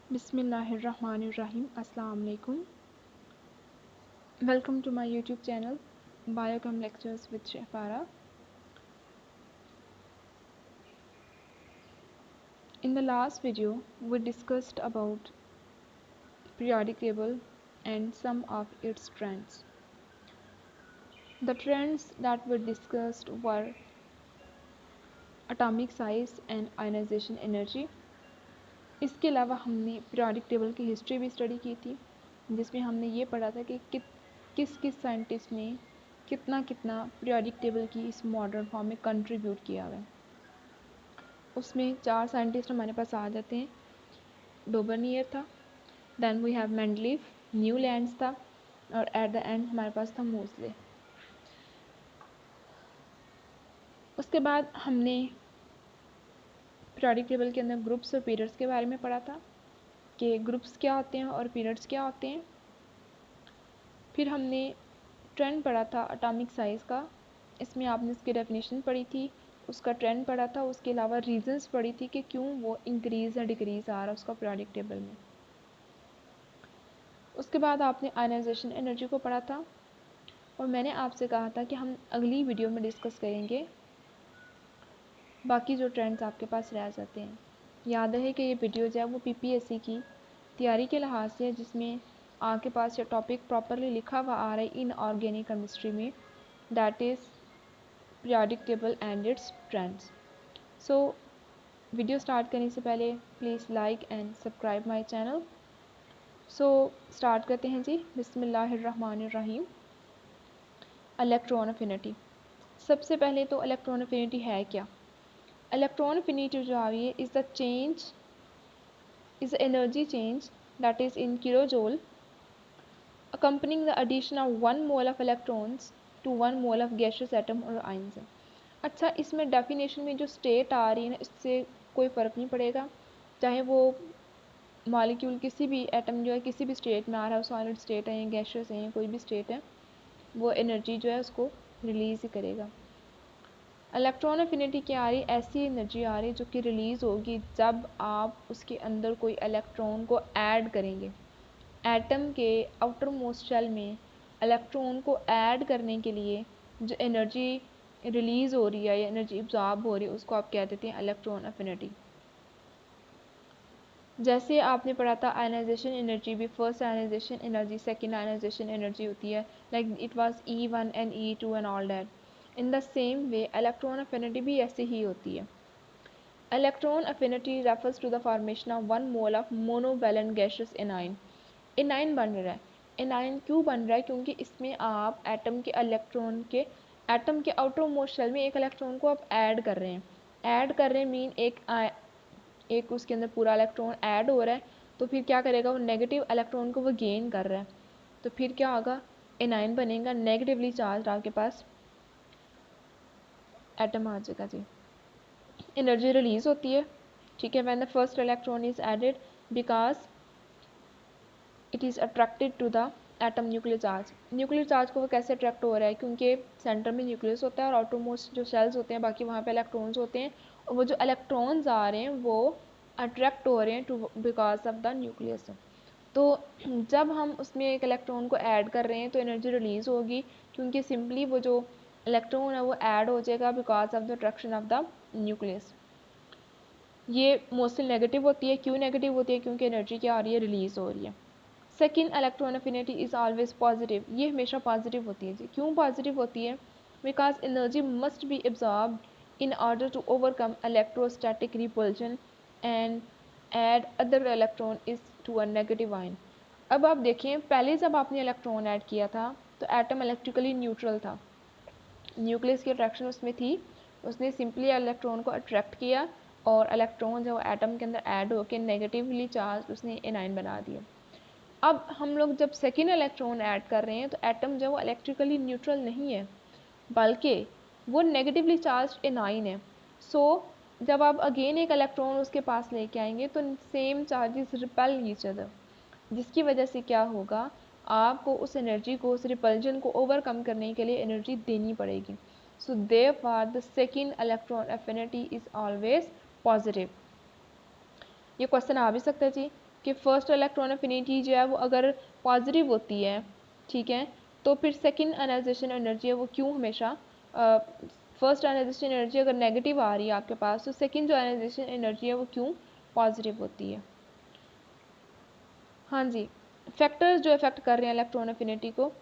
बिस्मिल्लाहिर्रहमानिर्रहीम। अस्सलाम वालेकुम। Welcome to my YouTube channel Biochem Lectures with Shehpara. In the last video we discussed about periodic table and some of its trends. The trends that were discussed were atomic size and ionization energy. इसके अलावा हमने periodic table की history भी study की थी, जिसमें हमने ये पढ़ा था कि किस किस साइंटिस्ट ने कितना कितना periodic table की इस मॉडर्न फॉर्म में कंट्रीब्यूट किया हुआ है। उसमें 4 साइंटिस्ट हमारे पास आ जाते हैं। डोबर्नियर था, then we have Mendeleev, Newlands था, और एट द एंड हमारे पास था मोसले। उसके बाद हमने पीरियोडिक टेबल के अंदर ग्रुप्स और पीरियड्स के बारे में पढ़ा था कि ग्रुप्स क्या होते हैं और पीरियड्स क्या होते हैं। फिर हमने ट्रेंड पढ़ा था एटॉमिक साइज़ का, इसमें आपने इसकी डेफिनेशन पढ़ी थी, उसका ट्रेंड पढ़ा था, उसके अलावा रीजंस पढ़ी थी कि क्यों वो इंक्रीज़ या डिक्रीज़ आ रहा है उसका पीरियोडिक टेबल में। उसके बाद आपने आयनाइजेशन एनर्जी को पढ़ा था और मैंने आपसे कहा था कि हम अगली वीडियो में डिस्कस करेंगे बाकी जो ट्रेंड्स आपके पास रह जाते हैं। याद है कि ये वीडियो जो है वो पीपीएससी की तैयारी के लिहाज से, जिसमें आपके पास ये टॉपिक प्रॉपरली लिखा हुआ आ रहा है इन ऑर्गेनिक केमिस्ट्री में, that is periodic table and it's trends. So video start करने से पहले please like and subscribe my channel. So start करते हैं जी। बिस्मिल्लाहिर्रहमानिर्रहीम। Electron affinity. सबसे पहले तो इलेक्ट्रॉन अफिनिटी है क्या? इलेक्ट्रॉन अफिनिटी जो आ रही है is the change, is energy change that is in kilojoule accompanying the addition of 1 mole of electrons to 1 mole of gaseous atom or ions। अच्छा, इसमें डेफिनेशन में जो स्टेट आ रही है ना, इससे कोई फ़र्क नहीं पड़ेगा, चाहे वो मॉलिक्यूल किसी भी एटम जो है किसी भी स्टेट में आ रहा है, सॉलिड स्टेट है या गैसियस है या कोई भी स्टेट है, वो एनर्जी जो है उसको रिलीज़ ही करेगा। इलेक्ट्रॉन अफिनिटी क्या आ रही है? ऐसी एनर्जी आ रही है जो कि रिलीज़ होगी जब आप उसके अंदर कोई इलेक्ट्रॉन को ऐड करेंगे। एटम के आउटर मोस्ट शेल में इलेक्ट्रॉन को ऐड करने के लिए जो एनर्जी रिलीज़ हो रही है या एनर्जी एब्जॉर्ब हो रही है, उसको आप कह देते हैं इलेक्ट्रॉन अफिनिटी। जैसे आपने पढ़ा था आयनाइजेशन एनर्जी भी, first ionization energy, second ionization energy होती है, like it was E1 and E2 and all that. In the same way electron affinity भी ऐसे ही होती है। Electron affinity refers to the formation of 1 mole of monovalent gases anion. Anion बन रहा है। एनाइन क्यों बन रहा है? क्योंकि इसमें आप एटम के इलेक्ट्रॉन के, एटम के आउटर मोस्ट शेल में एक इलेक्ट्रॉन को आप ऐड कर रहे हैं। ऐड कर रहे हैं मीन एक उसके अंदर पूरा इलेक्ट्रॉन ऐड हो रहा है, तो फिर क्या करेगा वो नेगेटिव इलेक्ट्रॉन को वो गेन कर रहा है, तो फिर क्या होगा? एनाइन बनेगा, नेगेटिवली चार्ज आपके पास एटम आ जाएगा जी। एनर्जी रिलीज होती है, ठीक है, when the first electron is added because it is attracted to the atom nuclear charge. Nuclear charge को वो कैसे अट्रैक्ट हो रहा है? क्योंकि सेंटर में न्यूक्लियस होता है और आउटर मोस्ट जो शेल्स होते हैं बाकी वहाँ पे इलेक्ट्रॉन्स होते हैं, और वो जो इलेक्ट्रॉन्स आ रहे हैं वो अट्रैक्ट हो रहे हैं to because of the nucleus. तो जब हम उसमें एक इलेक्ट्रॉन को ऐड कर रहे हैं तो एनर्जी रिलीज़ होगी, क्योंकि सिंपली वो जो इलेक्ट्रॉन है वो ऐड हो जाएगा because of the attraction of the nucleus. ये मोस्टली नेगेटिव होती है। क्यों नेगेटिव होती है? क्योंकि एनर्जी क्या आ रही है? रिलीज़ हो रही है। Second electron affinity is always positive. ये हमेशा पॉजिटिव होती है जी। क्यों पॉजिटिव होती है? Because energy must be absorb in order to overcome electrostatic repulsion and add other electron is to a negative ion. अब आप देखें, पहले जब आपने इलेक्ट्रॉन ऐड किया था तो एटम इलेक्ट्रिकली न्यूट्रल था, न्यूक्लियस की अट्रैक्शन उसमें थी, उसने सिंपली इलेक्ट्रॉन को अट्रैक्ट किया और इलेक्ट्रॉन जो एटम के अंदर ऐड होकर नेगेटिवली चार्ज उसने एनाइन बना दिया। अब हम लोग जब सेकेंड इलेक्ट्रॉन ऐड कर रहे हैं तो एटम जो वो इलेक्ट्रिकली न्यूट्रल नहीं है, बल्कि वो नेगेटिवली चार्ज एनाइन है। सो जब आप अगेन एक इलेक्ट्रॉन उसके पास लेके आएंगे तो same charges repel each other, जिसकी वजह से क्या होगा? आपको उस एनर्जी को, उस रिपल्जन को ओवरकम करने के लिए एनर्जी देनी पड़ेगी। So therefore the second electron affinity is always positive. ये क्वेश्चन आ भी सकता है जी कि फर्स्ट इलेक्ट्रॉन अफिनिटी जो है वो अगर पॉजिटिव होती है, ठीक है, तो फिर सेकंड आयनाइजेशन एनर्जी है वो क्यों हमेशा फर्स्ट आयनाइजेशन एनर्जी अगर नेगेटिव आ रही है आपके पास, तो सेकंड जो आयनाइजेशन एनर्जी है वो क्यों पॉजिटिव होती है। हाँ जी, फैक्टर्स जो इफेक्ट कर रहे हैं इलेक्ट्रॉन अफिनिटी को,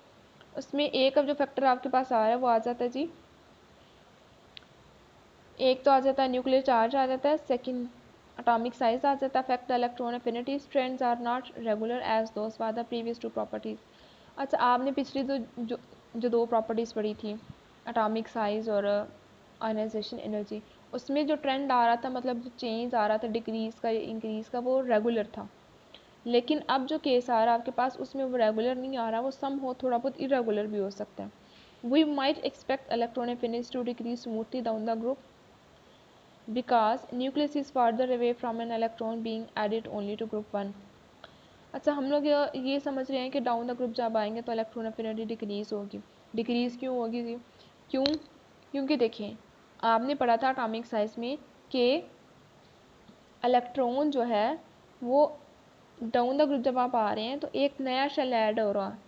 उसमें एक अब जो फैक्टर आपके पास आ रहा है वो आ जाता है जी, एक तो आ जाता है न्यूक्लियर चार्ज आ जाता है, सेकंड एटॉमिक साइज आ जाता है। Fact electron affinity trends are not regular as those for the previous two properties. अच्छा, आपने पिछली जो दो प्रॉपर्टीज़ पढ़ी थी, एटॉमिक साइज और आयनाइजेशन एनर्जी, उसमें जो ट्रेंड आ रहा था, मतलब जो चेंज आ रहा था डिक्रीज़ का इंक्रीज़ का, वो रेगुलर था। लेकिन अब जो केस आ रहा है आपके पास, उसमें वो रेगुलर नहीं आ रहा, वो सम हो थोड़ा बहुत इरेगुलर भी हो सकता है। We might expect electron affinity to decrease smoothly down the group because nucleus is farther away from an electron being added only to group 1। अच्छा, हम लोग ये समझ रहे हैं कि डाउन द ग्रुप जब आएंगे तो इलेक्ट्रॉन अफिनिटी डिक्रीज होगी। डिक्रीज क्यों होगी जी? क्यों? क्योंकि देखिए, आपने पढ़ा था एटॉमिक साइज में कि इलेक्ट्रॉन जो है वो डाउन द ग्रुप जब आप आ रहे हैं तो एक नया शेल ऐड हो रहा है।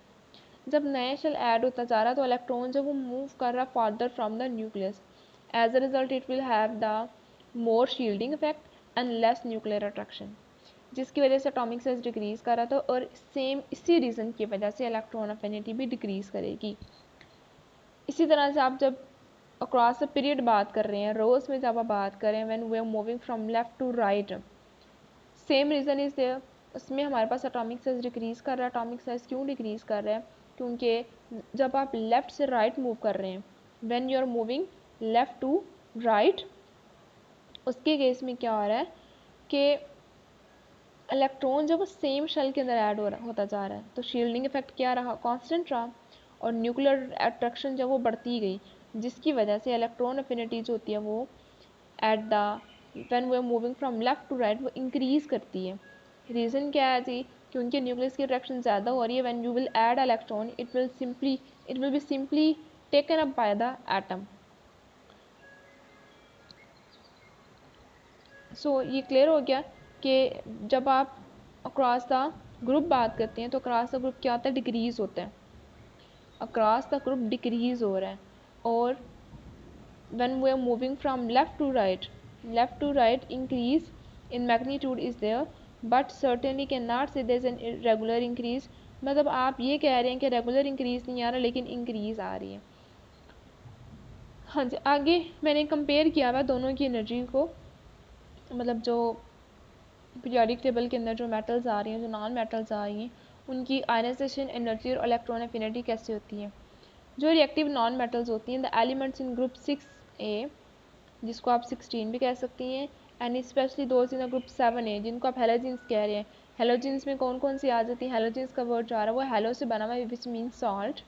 जब नया शेल ऐड होता जा रहा है तो इलेक्ट्रॉन जब वो मूव कर रहा है farther from the nucleus, as a result it will have the more shielding effect and less nuclear attraction, जिसकी वजह से एटॉमिक साइज डिक्रीज कर रहा था, और सेम इसी रीज़न की वजह से इलेक्ट्रॉन अफिनिटी भी डिक्रीज करेगी। इसी तरह से आप जब अक्रॉस द पीरियड बात कर रहे हैं, रोज में जब आप बात करें when we are moving from left to right, same reason is there, उसमें हमारे पास एटॉमिक साइज डिक्रीज कर रहा है। एटॉमिक साइज क्यों डिक्रीज कर रहा है? क्योंकि जब आप लेफ्ट से राइट मूव कर रहे हैं, when you are moving left to right, उसके केस में क्या हो रहा है कि इलेक्ट्रॉन जब सेम शेल के अंदर ऐड होता जा रहा है तो शील्डिंग इफेक्ट क्या रहा? कांस्टेंट रहा, और न्यूक्लियर अट्रैक्शन जब वो बढ़ती गई, जिसकी वजह से इलेक्ट्रॉन अफिनिटी जो होती है वो at the when we are moving from left to right वो इंक्रीज करती है। रीज़न क्या है जी? क्योंकि न्यूक्लियस की अट्रैक्शन ज़्यादा हो रही है। When you will add electron it will be simply taken up by the atom. So ये क्लियर हो गया कि जब आप अक्रॉस द ग्रुप बात करते हैं तो अक्रॉस द ग्रुप क्या होता है? डिक्रीज होता है। अक्रॉस द ग्रुप डिक्रीज हो रहा है, और when we are moving from left to right increase in magnitude is there, but certainly cannot say there is an irregular increase। मतलब आप ये कह रहे हैं कि रेगुलर इंक्रीज नहीं आ रहा लेकिन इंक्रीज आ रही है। हाँ जी, आगे मैंने कंपेयर किया हुआ दोनों की एनर्जी को, मतलब जो पीरियोडिक टेबल के अंदर जो मेटल्स आ रही हैं, जो नॉन मेटल्स आ रही हैं, उनकी आयनाइजेशन एनर्जी और इलेक्ट्रॉन अफिनिटी कैसे होती है। जो रिएक्टिव नॉन मेटल्स होती हैं, the elements in group 6A, जिसको आप 16 भी कह सकती हैं, and specially those in group 7A, जिनको आप हेलोजेंस कह रहे हैं। हेलोजेंस में कौन कौन सी आ जाती हैं? हेलोजेंस का वर्ड जो आ रहा है वो हेलो से बना हुआ है, विच मीन सॉल्ट,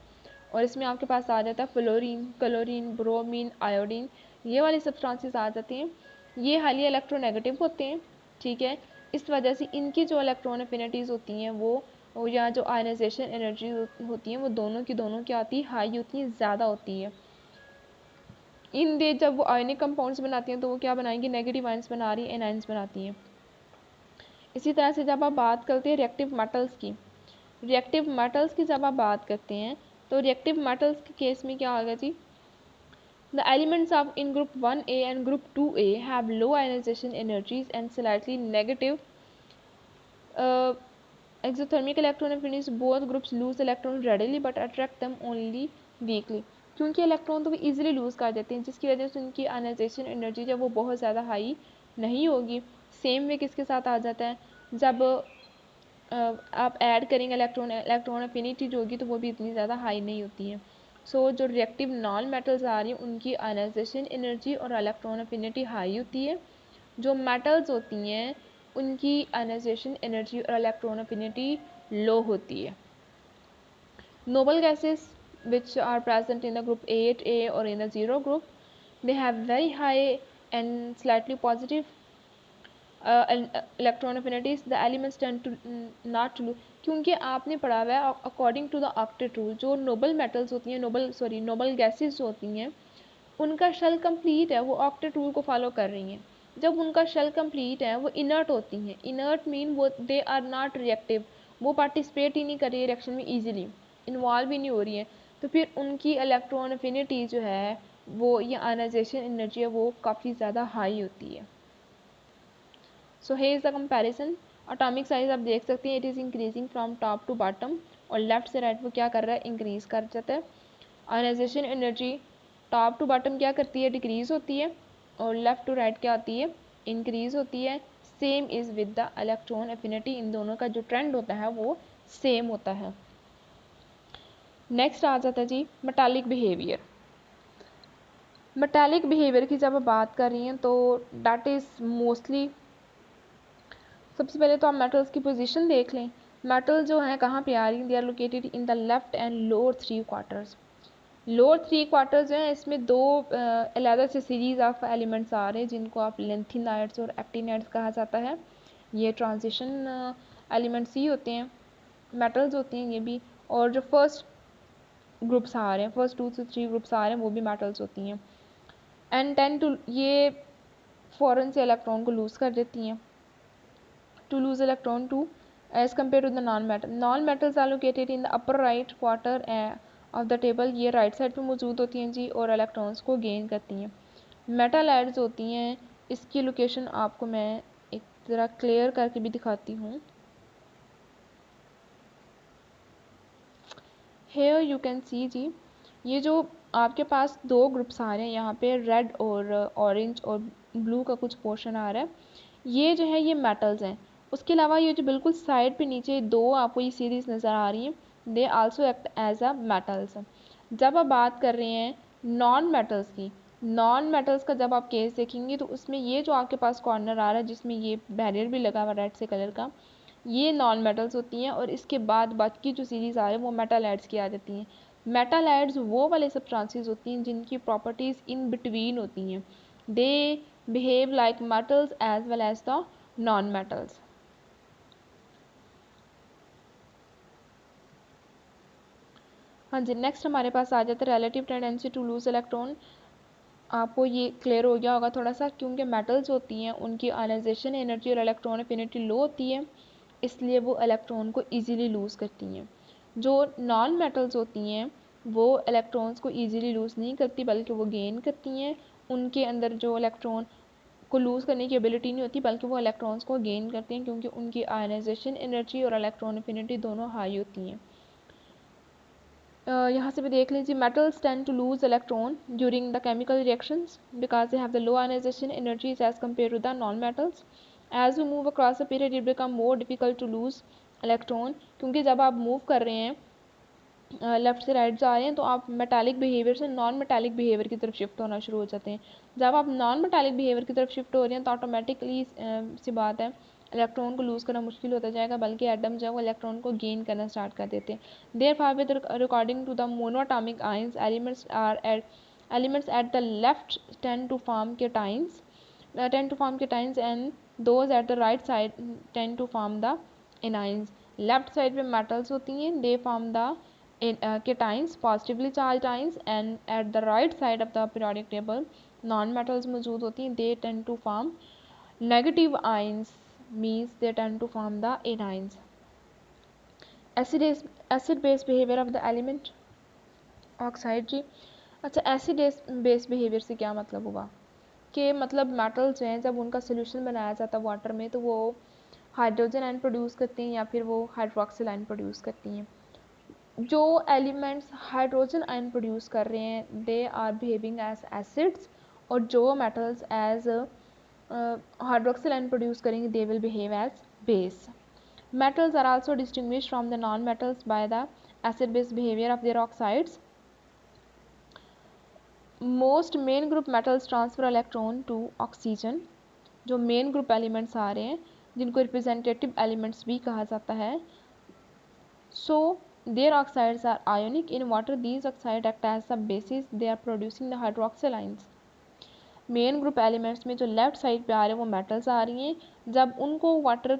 और इसमें आपके पास आ जाता है फ्लोरीन, क्लोरीन, ब्रोमीन, आयोडीन, ये वाली सब्सटेंसेस आ जाती हैं। ये हाईली इलेक्ट्रोनेगेटिव होते हैं, ठीक है। इस वजह से इनकी जो इलेक्ट्रॉन अफिनिटीज़ होती हैं वो या जो आयनाइजेशन एनर्जी होती हैं वो दोनों की दोनों क्या होती है? हाई होती हैं, ज़्यादा होती है। इन दे जब वो आयनिक कंपाउंड्स बनाती हैं तो वो क्या बनाएंगी? नेगेटिव आयंस बना रही हैं, एनायंस बनाती हैं। इसी तरह से जब आप बात करते हैं रिएक्टिव मेटल्स की जब आप बात करते हैं तो रिएक्टिव मेटल्स के केस में क्या होगा जी? The elements of in group 1A and group 2A have low ionization energies and slightly negative exothermic electron affinities. Both groups lose electron readily but attract them only weakly। क्योंकि electron तो वो easily loose कर देते हैं, जिसकी वजह से उनकी आयनाइजेशन एनर्जी जब वो बहुत ज़्यादा हाई नहीं होगी। सेम वे किसके साथ आ जाता है? जब आप ऐड करेंगे इलेक्ट्रॉन अफिनिटी जो होगी तो वो भी इतनी ज़्यादा हाई नहीं होती है। सो जो रिएक्टिव नॉन मेटल्स आ रही हैं उनकी आयनाइजेशन एनर्जी और इलेक्ट्रॉन अफिनिटी हाई होती है। जो मेटल्स होती हैं उनकी आयनाइजेशन एनर्जी और इलेक्ट्रॉन अफिनिटी लो होती है। Noble gases which are present in the group 8A or in the 0 group, they have very high and slightly positive electron affinities. The elements tend to not to, क्योंकि आपने पढ़ा हुआ है according to the octet rule, जो noble metals होती हैं, noble gases जो होती हैं, उनका शेल कंप्लीट है, वो ऑक्टेट रूल को फॉलो कर रही हैं। जब उनका शेल कंप्लीट है वो इनर्ट होती हैं। इनर्ट मीन वो दे आर नॉट रिएक्टिव, वो पार्टिसिपेट ही नहीं कर रही है रिएक्शन में, ईजिली इन्वॉल्व ही नहीं हो रही है, तो फिर उनकी इलेक्ट्रॉन अफिनिटी जो है वो, या आयनाइजेशन एनर्जी है वो काफ़ी ज़्यादा हाई होती है। So here is the comparison. Atomic size आप देख सकते हैं, it is increasing from top to bottom, और लेफ्ट से राइट वो क्या कर रहा है, इंक्रीज कर जाता है। Ionization energy top to bottom क्या करती है, डिक्रीज होती है, और लेफ्ट टू राइट क्या होती है, इंक्रीज होती है। Same is with the electron affinity, इन दोनों का जो ट्रेंड होता है वो सेम होता है। नेक्स्ट आ जाता है जी मेटालिक बिहेवियर। मेटालिक बिहेवियर की जब आप बात कर रही हैं तो डैट इज़ मोस्टली, सबसे पहले तो आप मेटल्स की पोजीशन देख लें। मेटल जो हैं कहाँ पे आ रही हैं, they are located in the left and lower 3 quarters. Lower 3 quarters जो हैं इसमें दो अलग से सीरीज ऑफ एलिमेंट्स आ रहे हैं जिनको आप लेंथिनाइड्स और एक्टिनाइड्स कहा जाता है। ये ट्रांजिशन एलिमेंट्स ही होते हैं, मेटल्स होते हैं ये भी। और जो फर्स्ट ग्रुप्स आ रहे हैं, फर्स्ट 2 से 3 ग्रुप्स आ रहे हैं वो भी मेटल्स होती हैं। एंड टेन टू, ये फ़ौरन से इलेक्ट्रॉन को लूज़ कर देती हैं, to lose electron to as compared to the non-metal. Non-metals are located in the upper right quarter of the table, ये राइट साइड पे मौजूद होती हैं जी, और इलेक्ट्रॉन्स को गेन करती हैं। मेटल एड्स होती हैं, इसकी लोकेशन आपको मैं एक ज़रा क्लियर करके भी दिखाती हूँ। Here you can see जी, ये जो आपके पास दो ग्रुप्स आ रहे हैं यहाँ पे, रेड और ऑरेंज और ब्लू का कुछ पोर्शन आ रहा है, ये जो है ये मेटल्स हैं। उसके अलावा ये जो बिल्कुल साइड पे नीचे दो आपको ये सीरीज नज़र आ रही हैं, they also act as a metals. जब आप बात कर रहे हैं नॉन मेटल्स की, नॉन मेटल्स का जब आप केस देखेंगे तो उसमें ये जो आपके पास कॉर्नर आ रहा है जिसमें ये बैरियर भी लगा हुआ रेड से कलर का, ये नॉन मेटल्स होती हैं। और इसके बाद बाकी जो सीरीज आ रहे हैं वो मेटल एड्स की आ जाती हैं। मेटल एड्स वो वाले सब्सटेंसेस होती हैं जिनकी प्रॉपर्टीज़ इन बिटवीन होती हैं, they behave like metals as well as the non metals. हाँ जी, नेक्स्ट हमारे पास आ जाता है relative tendency to lose electron. आपको ये क्लियर हो गया होगा थोड़ा सा, क्योंकि मेटल्स होती हैं उनकी आयनाइजेशन एनर्जी और इलेक्ट्रॉन एफिनिटी लो होती है, इसलिए वो इलेक्ट्रॉन को ईजिली लूज़ करती हैं। जो नॉन मेटल्स होती हैं वो इलेक्ट्रॉन्स को ईजिली लूज़ नहीं करती बल्कि वो गेन करती हैं। उनके अंदर जो इलेक्ट्रॉन को लूज़ करने की एबिलिटी नहीं होती बल्कि वो इलेक्ट्रॉन्स को गेन करते हैं, क्योंकि उनकी आयनाइजेशन एनर्जी और इलेक्ट्रॉन एफिनिटी दोनों हाई होती हैं। यहाँ से भी देख लीजिए, metals tend to lose electron during the chemical reactions because they have the low ionization energies as compare to the non metals. As we move across the period it become more difficult to lose electron, क्योंकि जब आप move कर रहे हैं left से right जा रहे हैं तो आप मेटालिक बिहेवियर से नॉन मेटालिक बिहेवियर की तरफ शिफ्ट होना शुरू हो जाते हैं। जब आप नॉन मेटालिक बिहेवियर की तरफ शिफ्ट हो रहे हैं तो ऑटोमेटिकली सी बात है इलेक्ट्रॉन को लूज़ करना मुश्किल होता जाएगा, बल्कि एटम जो है वो इलेक्ट्रॉन को गेन करना स्टार्ट कर देते हैं। Therefore with according to the monatomic ions elements at the left tend to form cations and those at the right side tend to form the anions. Left side पे metals होती हैं, they form the cations, positively charged ions, and at the right side of the periodic table non metals मौजूद होती हैं, they tend to form negative ions, means they tend to form the anions. Acid base behaviour of the element oxide जी। अच्छा, acid base behaviour से क्या मतलब हुआ कि मतलब मेटल्स हैं जब उनका सोल्यूशन बनाया जाता है वाटर में तो वो हाइड्रोजन आयन प्रोड्यूस करती हैं या फिर वो हाइड्रोक्सिल आयन प्रोड्यूस करती हैं। जो एलिमेंट्स हाइड्रोजन आयन प्रोड्यूस कर रहे हैं they are behaving as acids, और जो metals as hydroxyl ion produce करेंगे they will behave as base. Metals are also distinguished from the non-metals by the acid-base behavior of their oxides. Most main group metals transfer electron to oxygen. जो main group elements आ रहे हैं जिनको representative elements भी कहा जाता है, so their oxides are ionic in water. These oxides act as the bases. They are producing the hydroxyl ions. Main group elements में जो लेफ्ट साइड पे आ रहे हैं वो मेटल्स आ रही हैं, जब उनको वाटर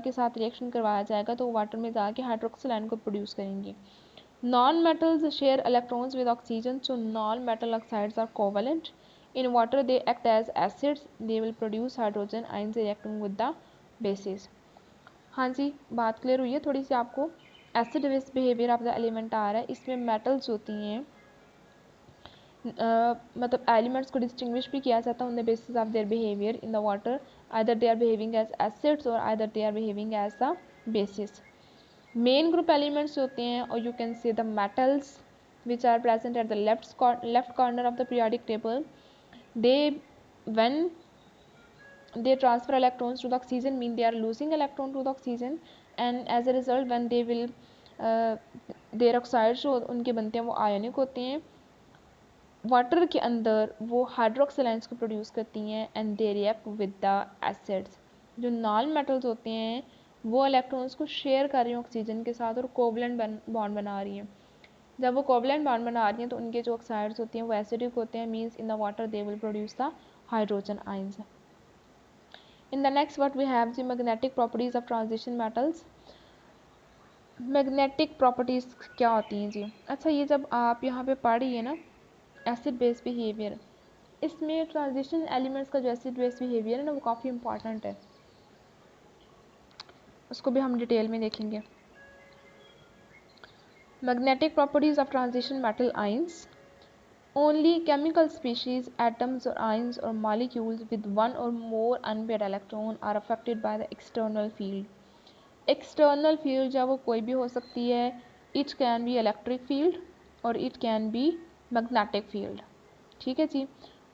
के साथ रिएक्शन करवाया जाएगा तो वाटर में जाके हाइड्रोक्सिल आयन को प्रोड्यूस करेंगे। Non metals share electrons with oxygen, so non metal oxides are covalent In water they act as acids, they will produce hydrogen ions reacting with the bases. हाँ जी, बात clear हुई है थोड़ी सी आपको? Acid base behaviour of the element आ रहा है, इसमें मेटल्स होती हैं, मतलब एलिमेंट्स को डिस्टिंग्विश भी किया जाता है on the basis of their behaviour in the water, either they are behaving as acids और either they are behaving as the bases. Main group elements होते हैं, और you can say the metals which are present at the left corner of the periodic table. They, when they transfer electrons to the oxygen, mean they are losing electron to the oxygen, and as a result when they will their oxides जो उनके बनते हैं वो आयनिक होते हैं. Water के अंदर वो हाइड्रोक्सिल आयंस को प्रोड्यूस करती हैं and they react with the acids. जो नॉन मेटल्स होते हैं वो इलेक्ट्रॉन्स को शेयर कर रही हैं ऑक्सीजन के साथ और कोवलेंट बॉन्ड बना रही हैं. जब वो कोवलेंट बॉन्ड बना रही हैं तो उनके जो ऑक्साइड्स होते हैं वो एसिडिक होते हैं, means in the water they will produce the hydrogen ions. In the next what we have the magnetic properties of transition metals. Magnetic properties क्या होती हैं जी? अच्छा, ये जब आप यहाँ पे पढ़ रही है ना एसिड बेस बिहेवियर, इसमें ट्रांजिशन एलिमेंट्स का जो एसिड बेस बिहेवियर है ना वो काफ़ी इंपॉर्टेंट है, उसको भी हम डिटेल में देखेंगे. Magnetic properties of transition metal ions. Only chemical species, atoms or ions or molecules with one or more unpaired electron are affected by the external field. External field जब वो कोई भी हो सकती है, it can be electric field और it can be magnetic field. ठीक है जी.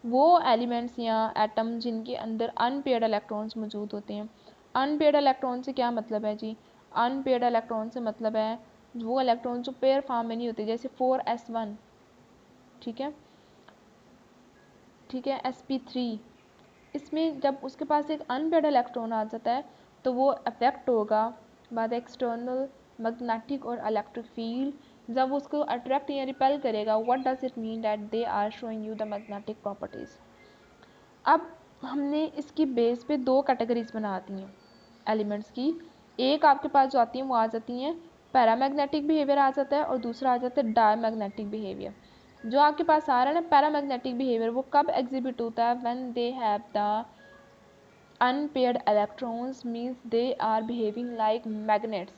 वो एलिमेंट्स या एटम जिनके अंदर अनपेयर्ड इलेक्ट्रॉन्स मौजूद होते हैं. अनपेयर्ड इलेक्ट्रॉन से क्या मतलब है जी? अनपेयर्ड इलेक्ट्रॉन से मतलब है वो इलेक्ट्रॉन जो पेयर फॉर्म में नहीं होते, जैसे 4s1, ठीक है, ठीक है, sp3. इसमें जब उसके पास एक अनपेयर्ड इलेक्ट्रॉन आ जाता है तो वो अफेक्ट होगा बाय द एक्सटर्नल मैग्नेटिक और इलेक्ट्रिक फील्ड. जब उसको अट्रैक्ट या रिपेल करेगा, what does it mean? That they are showing you the magnetic properties. अब हमने इसकी बेस पे दो कैटेगरीज बना दी हैं एलिमेंट्स की. एक आपके पास जो आती हैं वो आ जाती हैं पैरामैग्नेटिक बिहेवियर आ जाता है, और दूसरा आ जाता है डायमैग्नेटिक बिहेवियर. जो आपके पास आ रहा है ना पैरामैग्नेटिक बिहेवियर, वो कब एग्जिबिट होता है? When they have the unpaired electrons, means they are behaving like magnets.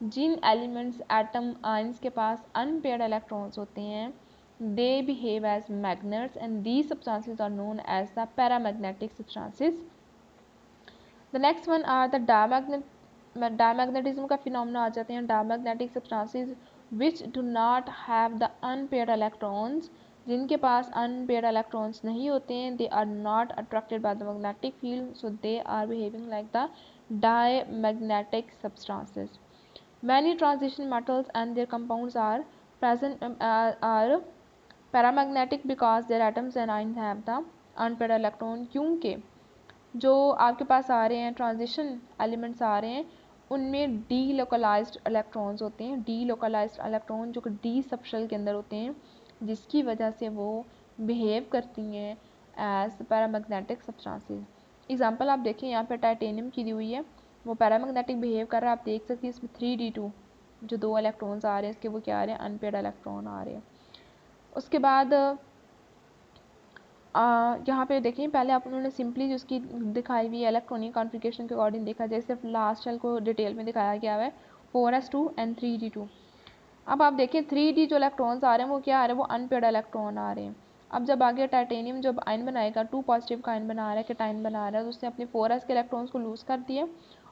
जिन एलिमेंट्स एटम आयंस के पास अनपेयर्ड इलेक्ट्रॉन्स होते हैं, they behave as magnets and these substances are known as the paramagnetic substances. The next one are the diamagnetism का phenomena आ जाते हैं. Diamagnetic substances which do not have the unpaired electrons, जिनके पास unpaired electrons नहीं होते हैं, they are not attracted by the magnetic field, so they are behaving like the diamagnetic substances. Many transition metals and their compounds are present are paramagnetic because their atoms and ions have the unpaired electron. क्योंकि जो आपके पास आ रहे हैं transition elements आ रहे हैं उनमें D localised electrons होते हैं. डी लोकलाइज्ड इलेक्ट्रॉन जो कि डी सबशेल के अंदर होते हैं, जिसकी वजह से वो बिहेव करती हैं एज पैरामैग्नेटिक सब्सटेंसेस. एग्जांपल आप देखें, यहाँ पे टाइटेनियम की दी हुई है, वो पैरामैग्नेटिक बिहेव कर रहा है. आप देख सकते हैं इसमें 3d2 जो दो इलेक्ट्रॉन्स आ रहे हैं इसके, वो क्या आ रहे हैं? अनपेयर्ड इलेक्ट्रॉन आ रहे हैं. उसके बाद यहाँ पे देखें, पहले आप उन्होंने सिंपली जो उसकी दिखाई हुई इलेक्ट्रॉनिक कॉन्फ़िगरेशन के अकॉर्डिंग देखा, जैसे लास्ट शेल को डिटेल में दिखाया गया है 4s2 एंड 3d2. अब आप देखें 3d जो इलेक्ट्रॉन्स आ रहे हैं वो क्या आ रहे हैं? वो अनपेयर्ड इलेक्ट्रॉन आ रहे हैं. अब जब आगे टाइटेनियम जब आयन बनाएगा, 2 पॉजिटिव का आयन बना रहा है, केटायन बना रहा है, तो उसने अपने 4s के इलेक्ट्रॉन्स को लूज़ कर दिए,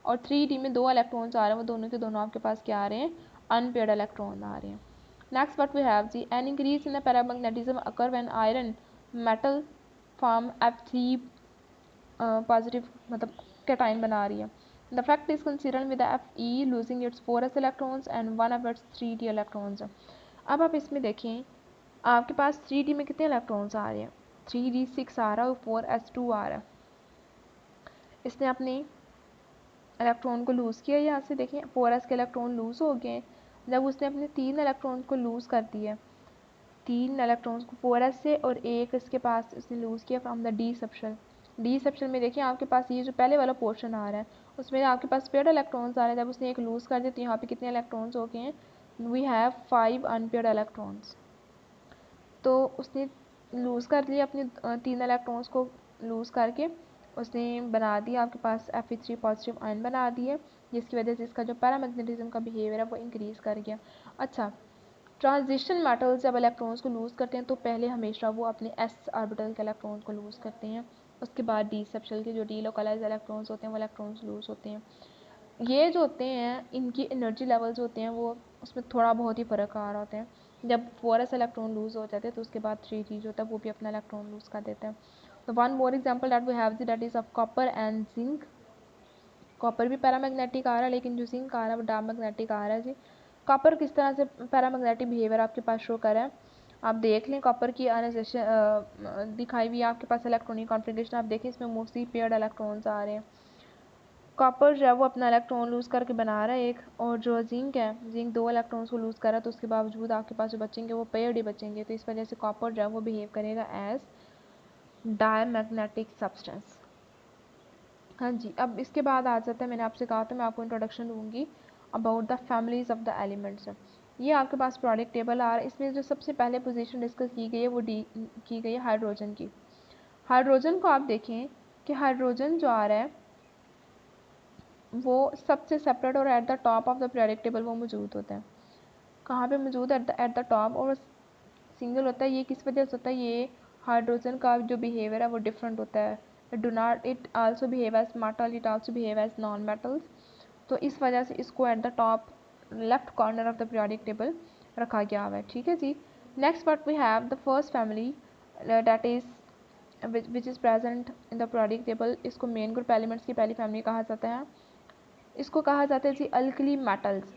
और 3d में दो इलेक्ट्रॉन्स आ रहे हैं, वो दोनों के दोनों आपके पास क्या आ रहे हैं? अनपेयर्ड इलेक्ट्रॉन आ रहे हैं. Next what we have the an increase in the paramagnetism occur when iron metal form F3 positive मतलब cation बना रही है. The effect is considered with the Fe losing its 4s electrons and one of its 3d electrons. अब आप इसमें देखें, आपके पास 3d में कितने इलेक्ट्रॉन्स आ रहे हैं? 3d6 आ रहा है और 4s2 आ रहा है. इसने अपने इलेक्ट्रॉन को लूज़ किया. यहाँ से देखें 4s के इलेक्ट्रॉन लूज़ हो गए. जब उसने अपने 3 इलेक्ट्रॉन्स को लूज़ कर दिया, 3 इलेक्ट्रॉन्स को 4s से, और एक इसके पास उसने लूज़ किया from the D subshell. D subshell में देखिए आपके पास ये जो पहले वाला पोर्शन आ रहा है उसमें आपके पास पेयर्ड इलेक्ट्रॉन्स आ रहे हैं. जब उसने एक लूज़ कर दिया तो यहाँ पे कितने इलेक्ट्रॉन्स हो गए हैं? We have 5 unpaired electrons. तो उसने लूज़ कर लिया अपने 3 इलेक्ट्रॉन्स को लूज़ करके उसने बना दिया आपके पास Fe3 पॉजिटिव आयन बना दिए, जिसकी वजह से इसका जो पैरामैग्नेटिज्म का बिहेवियर है वो इंक्रीज़ कर गया। अच्छा, ट्रांजिशन मेटल्स जब इलेक्ट्रॉन्स को लूज़ करते हैं तो पहले हमेशा वो अपने s ऑर्बिटल के इलेक्ट्रॉन्स को लूज़ करते हैं, उसके बाद डी सबशेल के जो डीलोकलाइज इलेक्ट्रॉन्स होते हैं वो इलेक्ट्रॉन्स लूज़ होते हैं। ये जो होते हैं इनकी एनर्जी लेवल्स होते हैं वो उसमें थोड़ा बहुत ही फ़र्क आ रहा होता है। जब 4s इलेक्ट्रॉन लूज़ हो जाते हैं तो उसके बाद 3d जो होता है वो भी अपना इलेक्ट्रॉन लूज़ कर देता है। तो one more example that we have that is of copper and zinc. Copper भी पैरामैग्नेटिक आ रहा है, लेकिन जो जिंक आ रहा है वो डार्क मैग्नेटिक आ रहा है जी। कॉपर किस तरह से पैरामैग्नेटिक बिहेवियर आपके पास शो कर रहा है, आप देख लें। कॉपर की आयनाइजेशन दिखाई हुई है आपके पास इलेक्ट्रॉनिक कॉन्फ़िगरेशन, आप देखें इसमें मोस्टली पेयर्ड इलेक्ट्रॉन्स आ रहे हैं। कॉपर जो है वो अपना इलेक्ट्रॉन लूज़ करके बना रहा है एक, और जो जिंक है, जिंक 2 इलेक्ट्रॉन्स को लूज़ कर रहा है, तो उसके बावजूद आपके पास जो बचेंगे वो पेयर्ड ही बचेंगे। तो इस वजह से कॉपर जो है वो बिहेव करेगा एज डायमैग्नेटिक सब्सटेंस। हाँ जी, अब इसके बाद आ जाता है, मैंने आपसे कहा था मैं आपको इंट्रोडक्शन दूंगी about the families of the elements. ये आपके पास प्रोडक्ट टेबल आ रहा है, इसमें जो सबसे पहले पोजीशन डिस्कस की गई है वो डी की गई है हाइड्रोजन की। हाइड्रोजन को आप देखें कि हाइड्रोजन जो आ रहा है वो सबसे सेपरेट और eight the top of the periodic table वो मौजूद होता है। कहाँ पे मौजूद है? एट द टॉप, और सिंगल होता है। ये किस वजह से होता है? ये हाइड्रोजन का जो बिहेवियर है वो डिफरेंट होता है। It also behave as metal, it also behave as non metals. तो इस वजह से इसको at the top left corner of the periodic table रखा गया हुआ है। ठीक है जी। Next part we have the first family that is which is present in the periodic table. इसको मेन ग्रुप एलिमेंट्स की पहली फैमिली कहा जाता है। इसको कहा जाता है जी अल्कली मेटल्स।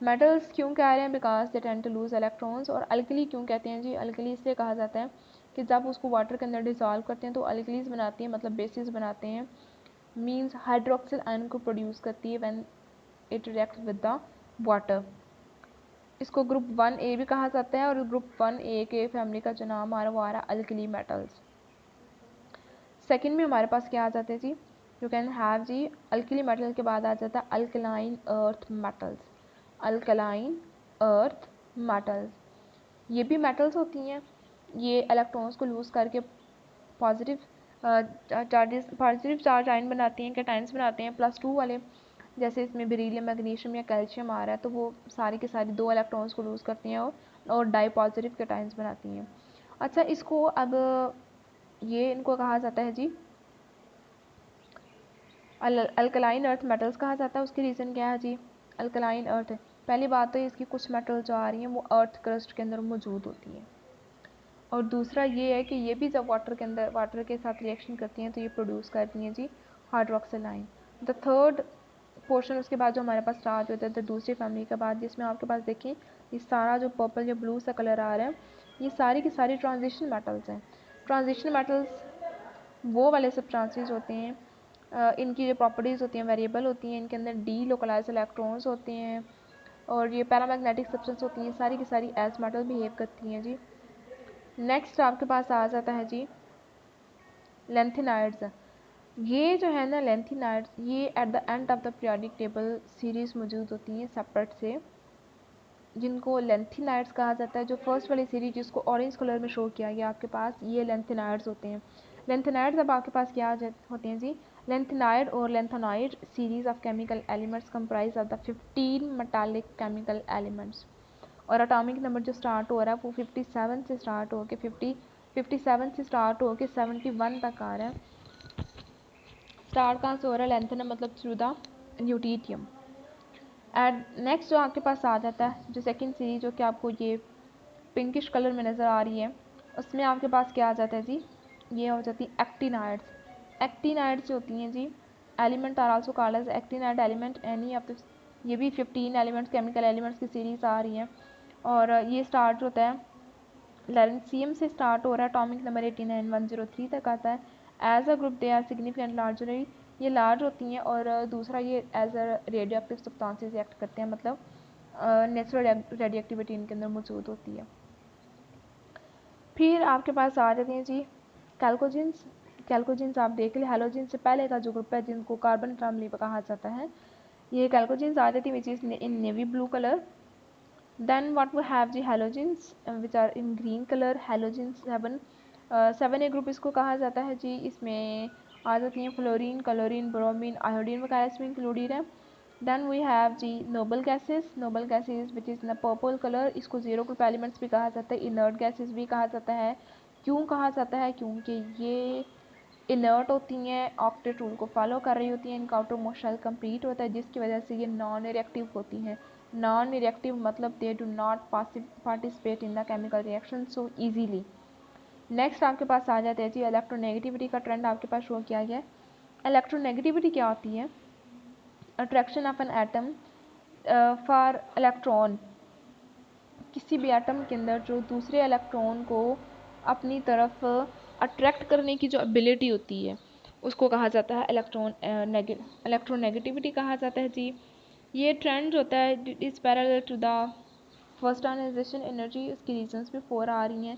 मेटल्स क्यों कह रहे हैं? Because they tend to lose electrons. और अल्कली क्यों कहते हैं जी? अल्कली इसलिए कहा जाता है कि जब उसको वाटर के अंदर डिसॉल्व करते हैं तो अल्कलीज बनाती हैं, मतलब बेसिस बनाते हैं, मीन्स हाइड्रोक्सिल आयन को प्रोड्यूस करती है when it react with the water. इसको ग्रुप 1A भी कहा जाता है, और ग्रुप 1A के फैमिली का जो नाम आ रहा है वो आ रहा है अल्कली मेटल्स। सेकेंड में हमारे पास क्या आ जाते हैं जी? यू कैन हैव जी अल्कली मेटल के बाद आ जाता है alkaline earth metals. Alkaline earth metals, ये भी मेटल्स होती हैं। ये इलेक्ट्रॉन्स को लूज़ करके पॉजिटिव चार्ज आयन बनाती हैं, कैटायंस बनाते हैं +2 वाले। जैसे इसमें बेरिलियम, मैग्नीशियम या कैल्शियम आ रहा है, तो वो सारी के सारी 2 इलेक्ट्रॉन्स को लूज़ करती हैं और डाई पॉजिटिव कैटायंस बनाती हैं। अच्छा, इसको अब ये इनको कहा जाता है जी अल्कलाइन अर्थ मेटल्स कहा जाता है। उसकी रीज़न क्या है जी? अल्कलाइन अर्थ, पहली बात तो इसकी कुछ मेटल जो आ रही हैं वो अर्थ क्रस्ट के अंदर मौजूद होती हैं, और दूसरा ये है कि ये भी जब वाटर के साथ रिएक्शन करती हैं तो ये प्रोड्यूस करती हैं जी hydroxyl ion. The third portion उसके बाद जो हमारे पास स्टार्ट होता है तो दूसरी फैमिली के बाद, जिसमें आपके पास देखें ये सारा जो पर्पल या ब्लू सा कलर आ रहा है, ये सारी की सारी ट्रांजिशन मेटल्स हैं। ट्रांजिशन मेटल्स वो वाले सब्सटेंसेस होते हैं, इनकी जो प्रॉपर्टीज़ होती हैं वेरिएबल होती हैं, इनके अंदर डी लोकलाइज इलेक्ट्रॉन्स होते हैं, और ये पैरामैग्नेटिक सब्सटेंस होती हैं, सारी की सारी एज मेटल बिहेव करती हैं जी। नेक्स्ट आपके पास आ जाता है जी लेंथेनाइड्स। ये जो है ना लेंथेनाइड्स, ये at the end of the periodic table series मौजूद होती हैं सेपरेट से, जिनको लेंथेनाइड्स कहा जाता है। जो फर्स्ट वाली सीरीज जिसको ऑरेंज कलर में शो किया गया आपके पास, ये लेंथेनाइड्स होते हैं। लेंथेनाइड्स अब आपके पास क्या होते हैं जी? लेंथेनाइड और lanthanide series of chemical elements comprise of the 15 metallic chemical elements. और एटॉमिक नंबर जो स्टार्ट हो रहा है वो 57 से स्टार्ट होकर 57 से स्टार्ट होकर 71 तक आ रहा है। स्टार्ट कहाँ से हो रहा है? लेंथेनम, मतलब थ्रू द ल्यूटीनियम। एंड नेक्स्ट जो आपके पास आ जाता है जो सेकंड सीरीज, जो कि आपको ये पिंकिश कलर में नज़र आ रही है, उसमें आपके पास क्या आ जाता है जी? ये हो जाती है एक्टिनाइड्स। एक्टिनाइड्स जो होती हैं जी, element are also called as actinide element any of the, ये भी 15 एलिमेंट्स केमिकल एलिमेंट्स की सीरीज आ रही हैं, और ये स्टार्ट होता है लैरेंसियम से स्टार्ट हो रहा है, एटॉमिक नंबर 89103 तक आता है। As a group they are significant larger, ये लार्ज होती हैं, और दूसरा ये as a radioactive substances act करते हैं, मतलब नेचुरल रेडियो एक्टिविटी इनके अंदर मौजूद होती है। फिर आपके पास आ जाते हैं जी कैल्कोजिन्स। कैल्कोजिन्स आप देख लें, हेलोजिन से पहले का जो ग्रुप है जिनको कार्बन फैमिली कहा जाता है, ये कैल्कोजिन्स आ जाती है which is in navy blue colour. Then what we have the halogens which are in green color. Halogens 7A group इसको कहा जाता है जी. इसमें आ जाती हैं फ्लोरीन, क्लोरीन, ब्रोमीन, आयोडीन वगैरह इसमें इंक्लूडेड है. Then we have the noble gases. Noble gases which is in the purple color. इसको जीरो ग्रुप एलिमेंट्स भी कहा जाता है, इनर्ट गैसेस भी कहा जाता है. क्यों कहा जाता है? क्योंकि ये इनर्ट होती हैं, ऑक्टेट रूल को फॉलो कर रही होती हैं, इनका आउटर मोस्ट शेल कंप्लीट होता है, जिसकी वजह से ये नॉन रिएक्टिव होती हैं. नॉन रिएक्टिव मतलब they do not participate in the chemical reaction so easily. Next आपके पास आ जाते हैं जी इलेक्ट्रोनेगेटिविटी का ट्रेंड आपके पास शो किया गया है. इलेक्ट्रोनेगेटिविटी क्या होती है? Attraction of an atom for electron. किसी भी एटम के अंदर जो दूसरे इलेक्ट्रॉन को अपनी तरफ अट्रैक्ट करने की जो एबिलिटी होती है उसको कहा जाता है इलेक्ट्रोनेगेटिविटी कहा जाता है जी. ये ट्रेंड होता है is parallel to the first ionization energy. उसकी रीजंस भी 4 आ रही हैं.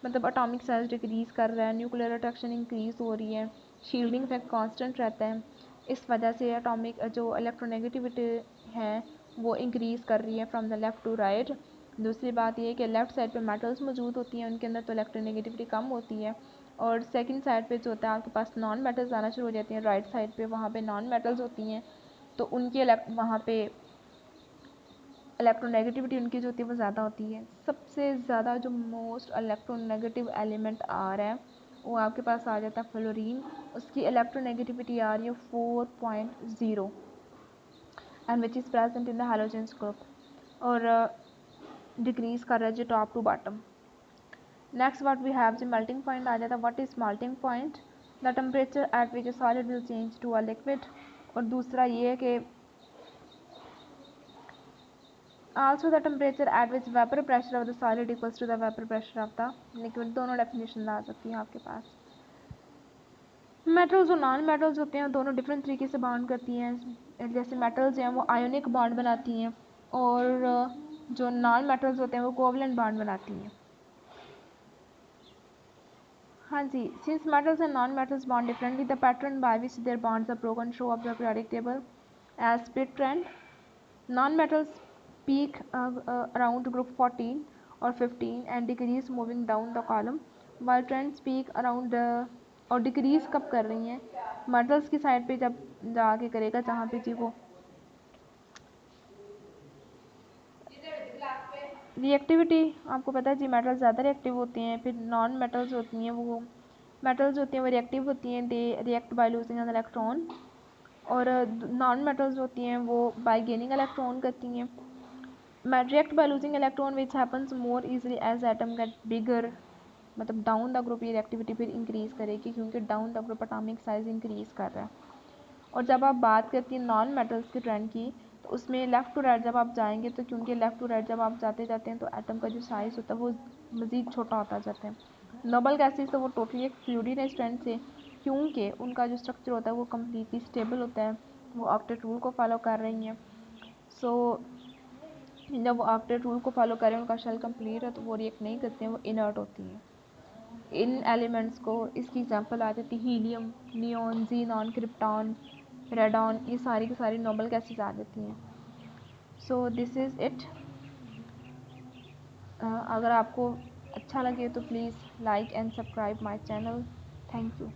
मतलब एटॉमिक साइज डिक्रीज कर रहा है, न्यूक्लियर अट्रैक्शन इंक्रीज हो रही है, शील्डिंग इफेक्ट कांस्टेंट रहता है. इस वजह से एटॉमिक जो इलेक्ट्रोनेगेटिविटी है वो इंक्रीज कर रही है from the left to right. दूसरी बात ये है कि लेफ़्ट साइड पे मेटल्स मौजूद होती हैं, उनके अंदर तो इलेक्ट्रोनेगेटिविटी कम होती है. और सेकंड साइड पे जो होता है आपके पास नॉन मेटल्स आना शुरू हो जाती हैं. राइट साइड पे वहाँ पे नॉन मेटल्स होती हैं, तो उनकी वहाँ पे इलेक्ट्रोनेगेटिविटी उनकी जो होती है वो ज़्यादा होती है. सबसे ज़्यादा जो मोस्ट इलेक्ट्रोनेगेटिव एलिमेंट आ रहा है वो आपके पास आ जाता है फ्लोरीन. उसकी इलेक्ट्रोनेगेटिविटी आ रही है 4.0 and which is present in the halogens group. और डिक्रीज कर रहा है जी top to bottom. Next what we have जी मेल्टिंग पॉइंट आ जाता है. What is melting point? The temperature at which a solid will change to a liquid. और दूसरा ये है कि also the temperature at which vapor pressure of the solid equals to the vapor pressure of the liquid. दोनों definition आ सकती है आपके पास. Metals और नॉन मेटल्स होते हैं दोनों डिफरेंट तरीके से बॉन्ड करती हैं. जैसे मेटल्स हैं वो आयोनिक बॉन्ड बनाती हैं और जो नॉन मेटल्स होते हैं वो कोवलेंट बॉन्ड बनाती हैं. हाँ जी. Since metals and non metals bond differently the pattern by which their bonds are broken show up the periodic table as split trend. Non metals peak around group 14 or 15 and decrease moving down the column, while trends peak around और decrease कब कर रही हैं? Metals की side पे जब जाके करेगा जहाँ पे जी वो रिएक्टिविटी. आपको पता है जी मेटल्स ज़्यादा रिएक्टिव होती हैं. फिर नॉन मेटल्स होती हैं वो रिएक्टिव होती हैं. They react by losing an electron. और नॉन मेटल्स होती हैं वो बाय गेनिंग इलेक्ट्रॉन करती हैं. react by losing electron which happens more easily as atom get bigger. मतलब डाउन द ग्रुप ये रिएक्टिविटी फिर इंक्रीज करेगी क्योंकि down the group atomic size increase कर रहा है. और जब आप बात करती हैं नॉन मेटल्स के ट्रेंड की तो उसमें लेफ़्ट टू राइट जब आप जाएंगे तो क्योंकि लेफ़्ट टू राइट जब आप जाते जाते हैं तो एटम का जो साइज़ होता है वो मज़ीद छोटा होता जाता है. नोबल गैसेज तो वो टोटली एक्सक्लूडेड है इस ट्रेंड से क्योंकि उनका जो स्ट्रक्चर होता है वो कम्प्लीटली स्टेबल होता है. वो ऑक्टेट रूल को फॉलो कर रही हैं. सो जब वो ऑक्टेट रूल को फॉलो करें उनका शेल कंप्लीट है तो वो रिएक्ट नहीं करते हैं, वो इनर्ट होती हैं. इन एलिमेंट्स को इसकी एग्जांपल आ जाती है helium, neon, xenon, krypton, radon. ये सारी की सारी नोबल गैसेज आ जाती हैं. So this is it. अगर आपको अच्छा लगे तो please like and subscribe my channel. Thank you.